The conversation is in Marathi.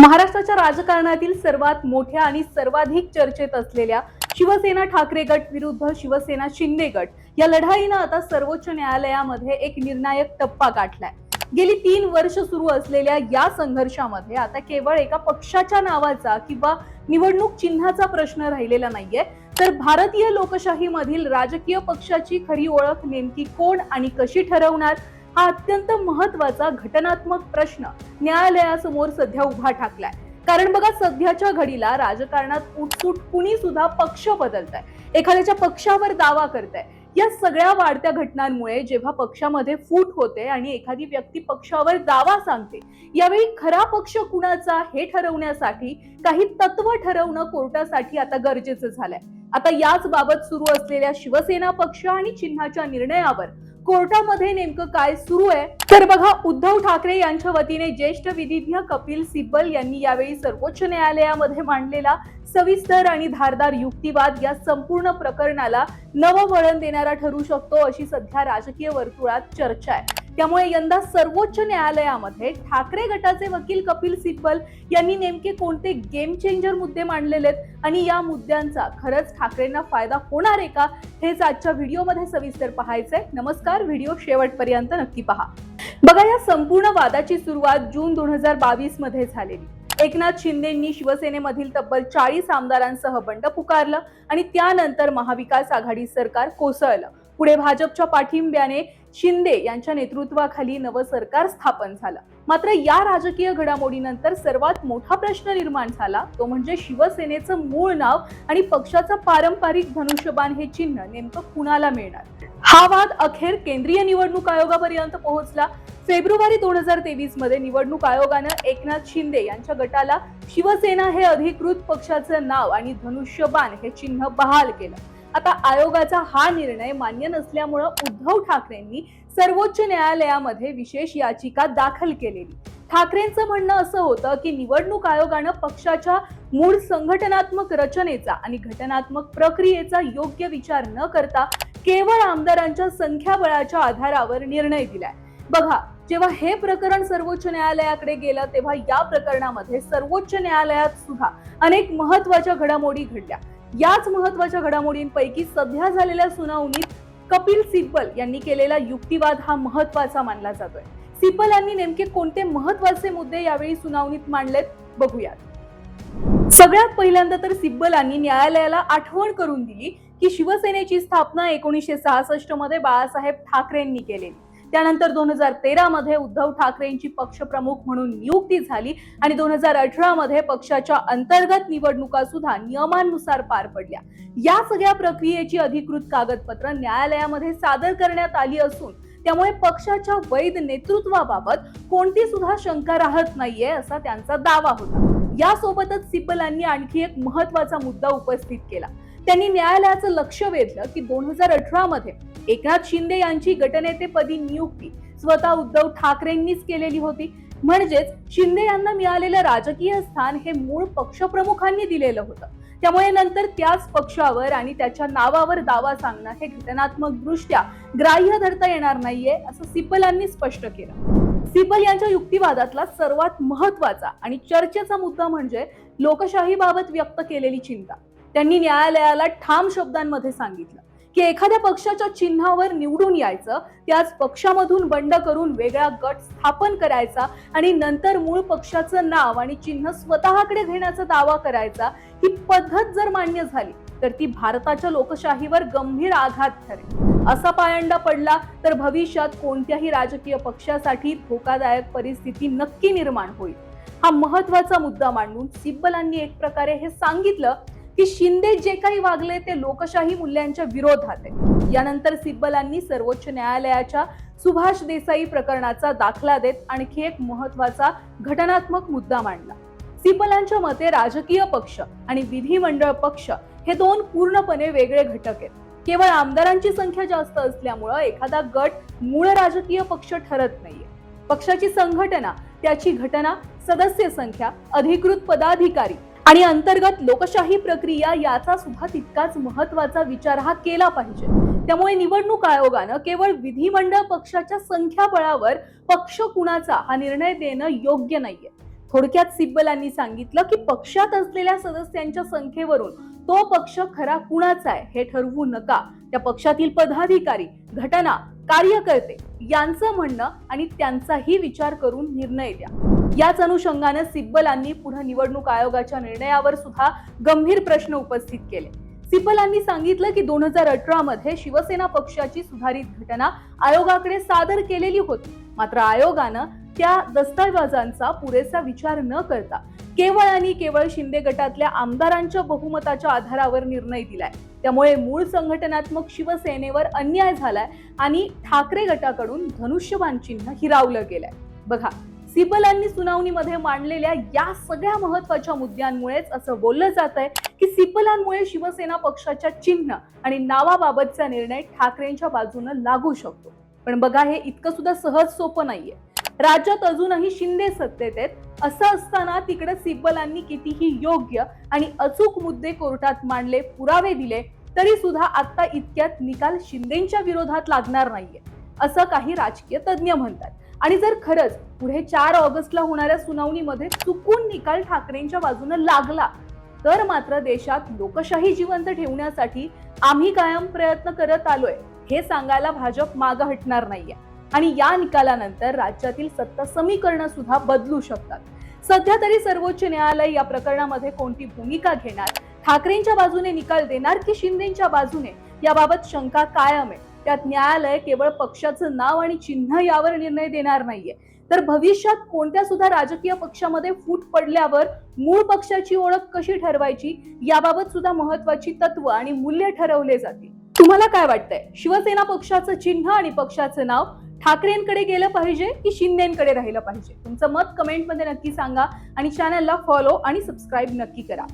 महाराष्ट्राच्या राजकारणातील सर्वात मोठ्या आणि सर्वाधिक चर्चेत असलेल्या शिवसेना ठाकरे गट विरुद्ध शिवसेना शिंदे गट या लढाईनं आता सर्वोच्च न्यायालयामध्ये एक निर्णायक टप्पा गाठलाय। गेली 3 वर्ष सुरू असलेल्या या संघर्षामध्ये आता केवळ एका पक्षाच्या नावाचा किंवा निवडणूक चिन्हाचा प्रश्न राहिलेला नाहीये, तर भारतीय लोकशाहीमधील राजकीय पक्षाची खरी ओळख नेमकी कोण आणि कशी ठरवणार हा अत्यंत महत्त्वाचा घटनात्मक प्रश्न न्यायालयासमोर सध्या उभा ठाकलाय। कारण बघा, सध्याच्या घडीला राजकारणात उठसूट कुणी सुद्धा पक्ष बदलताय, एखाद्याच्या पक्षावर दावा करताय। या सगळ्या वाढत्या घटनांमुळे जेव्हा पक्षामध्ये फूट होते आणि एखादी व्यक्ती पक्षावर दावा सांगते, यावेळी खरा पक्ष कुणाचा हे ठरवण्यासाठी काही तत्व ठरवणं कोर्टासाठी आता गरजेचं झालंय। आता याच बाबत सुरू असलेल्या शिवसेना पक्ष आणि चिन्हाच्या निर्णयावर कोर्टामध्ये नेमकं काय सुरू आहे, तर बघा, उद्धव ठाकरे यांच्या वतीने ज्येष्ठ विधिज्ञ कपिल सिब्बल यांनी यावेळी सर्वोच्च न्यायालयामध्ये मांडलेला सविस्तर आणि धारदार युक्तिवाद या संपूर्ण प्रकरणाला नवं वळण देणारा ठरू शकतो अशी सध्या राजकीय वर्तुळात चर्चा आहे। त्यामुळे यंदा सर्वोच्च न्यायालयामध्ये ठाकरे गटाचे वकील कपिल सिब्बल यांनी नेमके कोणते गेम चेंजर मुद्दे मांडलेले आहेत आणि या मुद्द्यांचा खरंच ठाकरेंना फायदा होणार आहे का, हेच आजच्या व्हिडिओमध्ये सविस्तर पाहायचंय। नमस्कार, व्हिडिओ शेवटपर्यंत नक्की पहा। बघा, या संपूर्ण वादाची सुरुवात जून 2022 मध्ये झालेली। एकनाथ शिंदेंनी शिवसेनेमधील तब्बल 40 आमदारांसह बंड पुकारलं आणि त्यानंतर महाविकास आघाडी सरकार कोसळलं। पुढे भाजपच्या पाठिंब्याने शिंदे यांच्या नेतृत्वाखाली नवं सरकार स्थापन झालं। मात्र या राजकीय घडामोडीनंतर सर्वात मोठा प्रश्न निर्माण झाला, तो म्हणजे शिवसेनेचं मूळ नाव आणि पक्षाचं पारंपरिक धनुष्यबाण हे चिन्ह नेमकं कुणाला मिळणार। हा वाद अखेर केंद्रीय निवडणूक आयोगापर्यंत पोहोचला। फेब्रुवारी 2023 मध्ये निवडणूक आयोगानं एकनाथ शिंदे यांच्या गटाला शिवसेना हे अधिकृत पक्षाचं नाव आणि धनुष्यबाण हे चिन्ह बहाल केलं। आता आयोगाचा हा निर्णय मान्य नसल्यामुळे उद्धव ठाकरेंनी सर्वोच्च न्यायालयामध्ये विशेष याचिका दाखल केलेली। ठाकरेंचं म्हणणं असं होतं की निवडणूक आयोगानं पक्षाच्या मूळ संघटनात्मक रचनेचा आणि घटनात्मक प्रक्रियेचा योग्य विचार न करता केवळ आमदारांच्या संख्याबळाच्या आधारावर निर्णय दिलाय। बघा, जेव्हा हे प्रकरण सर्वोच्च न्यायालयाकडे गेलं तेव्हा या प्रकरणामध्ये सर्वोच्च न्यायालयात सुद्धा अनेक महत्त्वाच्या घडामोडी घडल्या। याच महत्त्वाच्या घडामोडींपैकी सध्या झालेल्या सुनावणीत कपिल सिब्बल यांनी केलेला युक्तिवाद हा महत्त्वाचा मानला जातोय। सिब्बल यांनी नेमके कोणते महत्त्वाचे मुद्दे यावेळी सुनावणीत मांडलेत, बघूयात। सगळ्यात पहिल्यांदा तर सिब्बलांनी न्यायालयाला आठवण करून दिली की शिवसेनेची स्थापना 1966 मध्ये बाळासाहेब ठाकरेंनी केलेली। त्यानंतर 2013 मध्ये उद्धव ठाकरेंची पक्षप्रमुख म्हणून नियुक्ती झाली आणि 2018 मध्ये पक्षाच्या अंतर्गत निवडणुका सुद्धा नियमानुसार पार पडल्या। या सगळ्या प्रक्रियेची अधिकृत कागदपत्र न्यायालयामध्ये सादर करण्यात आली असून त्यामुळे पक्षाच्या वैध नेतृत्वाबाबत कोणती सुद्धा शंका राहत नाहीये असा त्यांचा दावा होता। यासोबतच सिब्बलांनी आणखी एक महत्त्वाचा मुद्दा उपस्थित केला। त्यांनी न्यायालयाचं लक्ष वेधलं की 2018 मध्ये एकनाथ शिंदे यांची गटनेतेपदी नियुक्ती स्वतः उद्धव ठाकरेंनीच केलेली होती। म्हणजेच शिंदे यांना मिळालेलं राजकीय स्थान हे मूळ पक्षप्रमुखांनी दिलेलं होतं। त्यामुळे नंतर त्याच पक्षावर आणि त्याच्या नावावर दावा सांगणं हे घटनात्मक दृष्ट्या ग्राह्य धरता येणार नाहीये असं सिब्बलांनी स्पष्ट केलं। सिब्बल यांच्या युक्तिवादातला सर्वात महत्त्वाचा आणि चर्चेचा मुद्दा म्हणजे लोकशाहीबाबत व्यक्त केलेली चिंता। त्यांनी न्यायालयाला ठाम शब्दांमध्ये सांगितलं की एखाद्या पक्षाच्या चिन्हावर निवडून यायचं, त्याच पक्षामधून बंड करून वेगळा गट स्थापन करायचा आणि नंतर मूळ पक्षाचं नाव आणि चिन्ह स्वतःकडे घेण्याचा दावा करायचा, ही पद्धत जर मान्य झाली तर ती भारताच्या लोकशाहीवर गंभीर आघात ठरेल। असा पायंडा पडला तर भविष्यात कोणत्याही राजकीय पक्षासाठी धोकादायक परिस्थिती नक्की निर्माण होईल। हा महत्त्वाचा मुद्दा मांडून सिब्बलांनी एक प्रकारे हे सांगितलं की शिंदे जे काही वागले ते लोकशाही मूल्यांच्या विरोधात आहे। यानंतर सिब्बलांनी सर्वोच्च न्यायालयाच्या सुभाष देसाई प्रकरणाचा दाखला देत आणखी एक महत्त्वाचा घटनात्मक मुद्दा मांडला। सिब्बलांच्या मते राजकीय पक्ष आणि विधिमंडळ पक्ष हे दोन पूर्णपणे वेगळे घटक आहेत। केवळ आमदारांची संख्या जास्त असल्यामुळे एखादा गट मूळ राजकीय पक्ष ठरत नाहीये। पक्षाची संघटना, त्याची घटना, सदस्य संख्या, अधिकृत पदाधिकारी आणि अंतर्गत लोकशाही प्रक्रिया याचा सुद्धा तितकाच महत्त्वाचा विचार हा केला पाहिजे। त्यामुळे निवडणूक आयोगानं केवळ विधिमंडळ पक्षाच्या संख्याबळावर पक्ष कुणाचा हा निर्णय देणं योग्य नाहीये। थोडक्यात सिब्बलांनी सांगितलं की पक्षात असलेल्या सदस्यांच्या संख्येवरून तो पक्ष खरा कुणाचा आहे हे ठरवू नका. त्या पक्षातील पदाधिकारी, घटना, कार्यकर्ते यांचं म्हणणं आणि त्यांचाही विचार करून निर्णय द्या. याच अनुषंगाने सिब्बलांनी पुढे निवडणूक आयोगाच्या निर्णयावर सुद्धा गंभीर प्रश्न उपस्थित केले. सिब्बलांनी सांगितलं की 2018 मध्ये शिवसेना पक्षाची सुधारित घटना आयोगाकडे सादर केलेली होती, मात्र आयोगानं त्या दस्तऐवजांचा पुरेसा विचार न करता केवळ आणि केवळ शिंदे गटातल्या आमदारांच्या बहुमताच्या आधारावर निर्णय दिलाय. त्यामुळे मूळ संघटनात्मक शिवसेनेवर अन्याय झालाय आणि ठाकरे गटाकडून धनुष्यबाण चिन्ह हिरावलं गेलंय. बघा, सिब्बलांनी सुनावणीमध्ये मांडलेल्या या सगळ्या महत्वाच्या मुद्द्यांमुळेच असं बोललं जात आहे की सिब्बलांमुळे शिवसेना पक्षाच्या चिन्ह आणि नावाबाबतचा निर्णय ठाकरेंच्या बाजूने लागू शकतो. पण बघा, हे इतकं सुद्धा सहज सोपं नाहीये. राज्यात अजूनही शिंदे सत्तेत आहेत. असं असताना तिकडे सिब्बलांनी कितीही योग्य आणि अचूक मुद्दे कोर्टात मांडले, पुरावे दिले, तरी सुद्धा आता इतक्यात निकाल शिंदेच्या विरोधात लागणार नाहीये असं काही राजकीय तज्ञ म्हणतात. आणि जर खरंच पुढे 4 ऑगस्टला होणाऱ्या सुनावणीमध्ये चुकून निकाल ठाकरेंच्या बाजूने लागला तर मात्र देशात लोकशाही जिवंत ठेवण्यासाठी आम्ही कायम प्रयत्न करत आलोय हे सांगायला भाजप मागे हटणार नाहीये. आणि या निकालानंतर राज्यातील सत्ता समीकरण सुद्धा बदलू शकतात. सध्या तरी सर्वोच्च न्यायालय या प्रकरणामध्ये कोणती भूमिका घेणार, ठाकरेंच्या बाजूने निकाल देणार की शिंदेच्या बाजूने, याबाबत शंका कायम आहे. त्यात न्यायालय केवळ पक्षाचं नाव आणि चिन्ह यावर निर्णय देणार नाहीये, तर भविष्यात कोणत्या सुद्धा राजकीय पक्षामध्ये फूट पडल्यावर मूळ पक्षाची ओळख कशी ठरवायची याबाबत सुद्धा महत्वाची तत्व आणि मूल्य ठरवले जातील. तुम्हाला काय वाटतंय? शिवसेना पक्षाचं चिन्ह आणि पक्षाचं नाव ठाकरेंकडे गेलं पाहिजे की शिंदेकडे राहिलं पाहिजे? तुमचं मत कमेंटमध्ये नक्की सांगा आणि चॅनलला फॉलो आणि सबस्क्राईब नक्की करा.